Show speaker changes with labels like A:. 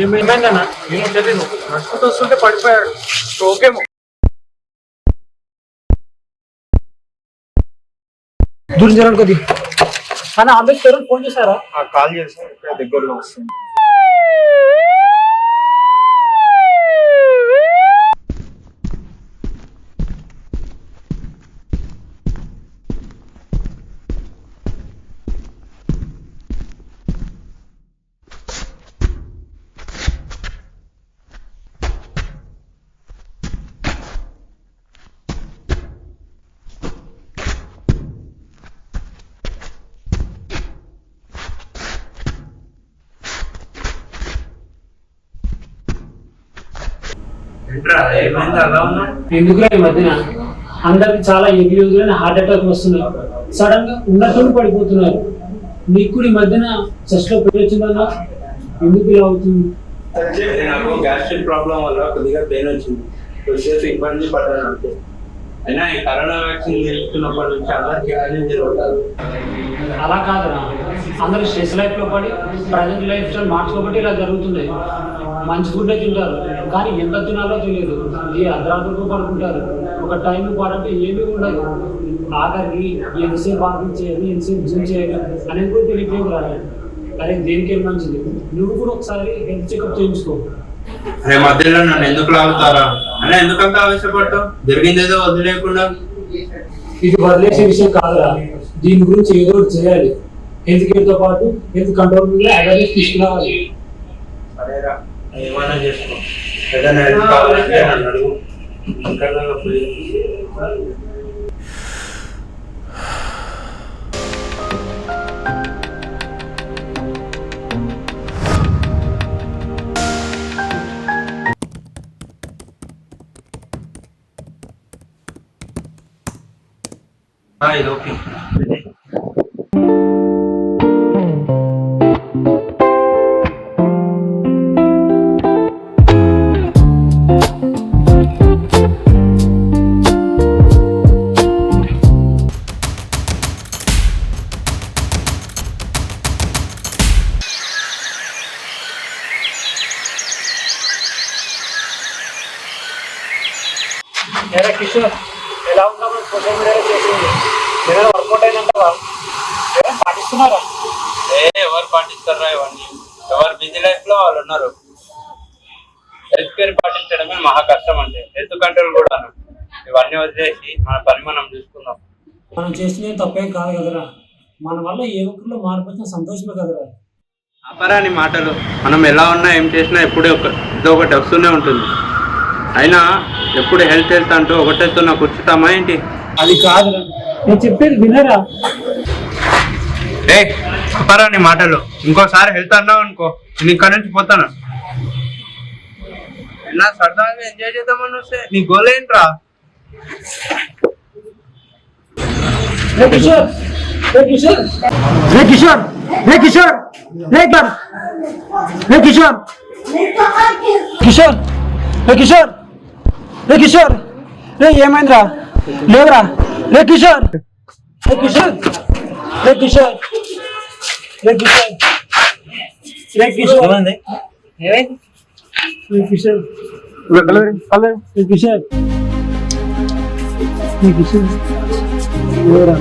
A: ఏమైందన్నా? ఏం తెలియదు, నడుచుకుంటూ వస్తుంటే పడిపోయాడు. ఓకేమో. దూరం జరగదు కొద్ది అన్న. అంబేద్కర్ ఫోన్ చేశారా?
B: కాల్ చేశారు, దగ్గరలో వస్తుంది.
A: ఎందుకురా ఈ మధ్యన అందరికి చాలా ఎగ్రీ హార్ట్ అటాక్ వస్తున్నాయి. సడన్ గా ఉన్నట్టు పడిపోతున్నారు. నీకు కూడా ఈ మధ్యన చెస్ట్ లో పెయిన్ వచ్చిందన్నా? ఎందుకు ఇలా అవుతుంది?
C: నాకు గ్యాస్ట్రిక్ ప్రాబ్లం వల్ల కొద్దిగా పెయిన్ వచ్చింది. కొద్దిసేపు ఇబ్బంది పడ్డాను అంతే. అయినా ఈ కరోనా వ్యాక్సిన్ తీసుకున్నప్పటి నుంచి అందరికీ జరుగుతుంది.
A: అలా కాదురా, అందరూ స్ట్రెస్ లైఫ్ లో పడి ప్రజెంట్ లైఫ్ స్టైల్ మార్చుకోబట్టి ఇలా జరుగుతుంది. మంచి ఫుడ్ తింటారు కానీ ఎంత తినాలో తెలియదు. ఈ అర్ధరాత్రులకు పడుకుంటారు. ఒక టైం పాడంటే ఏమీ ఉండదు. ఆఖరికి ఎంతసేపు వాకింగ్ చేయాలి, ఎంతసేపు జిమ్ చేయాలి అనేది కూడా తెలియలేదు రాదు. అరే దేనికి ఏం మంచిది? నువ్వు కూడా ఒకసారి హెల్త్ చెకప్ చేయించుకో.
C: అరే మధ్యలో నన్ను ఎందుకు లాగుతారా అలా? ఎందుకంత ఆవేశపడతావు? జరిగిందేదో వదిలేకుండా.
A: ఇది వదిలేసే విషయం కాదురా, దీని గురించి ఏదో ఒకటి చేయాలి. హెల్త్ కేర్ తో పాటు హెల్త్ కంట్రోల్ మీద అవేర్నెస్ తీసుకురావాలి.
C: సరేరా, ఏమైనా చేసుకో. ఏదైనా హెల్ప్ కావాలంటే నన్ను అడుగు. ఇంకా ఇది ఓకే.
A: కిషోర్ ఎలా ఉన్నాము? సోషల్ మీడియాలో చేసింది ఏదైనా వర్కౌట్ అయినంటావా? ఏదైనా పాటిస్తున్నారా?
C: ఎవరు పాటిస్తారా ఇవన్నీ? ఎవరు బిజీ లైఫ్ లో వాళ్ళు ఉన్నారు. హెల్త్ కేర్ పాటించడమే మహా కష్టం. అంటే హెల్త్ కంట్రోల్ కూడా ఇవన్నీ వదిలేసి మన పని మనం చూసుకుందాం.
A: మనం చేసినవి తప్పేం కాదు కదరా. మన వల్ల ఏ ఒక్కరిలో మార్పు వచ్చినా సంతోషమే కదరా.
C: అపరాని మాటలు. మనం ఎలా ఉన్నా ఏం చేసినా ఎప్పుడూ ఏదో ఒకటి వస్తూనే ఉంటుంది. అయినా ఎప్పుడు హెల్త్ హెల్త్ అంటూ ఒకటేతో నాకు కూర్చుతామా ఏంటి?
A: అది కాదురా, నేను చెప్పేది వినరా.
C: అపరాని మాటలు. ఇంకోసారి హెల్త్ అన్నావు అనుకో, నేను ఇక్కడ నుంచి పోతాను. ఎలా సరదాగా ఎంజాయ్ చేద్దామని వస్తే నీ గోల్ ఏంట్రా?
A: కిషోర్ కిషోర్ కిషోర్ కిషోర్ కిషోర్ కిషోర్ కిషోర్ కిషోర్ ఏమైందిరా? లేవురా. కిషోర్ కిషోర్ కిషోర్ కిషోర్ కిషోర్ కిషోర్ కిషోర్ కిషోర్ లేవురా.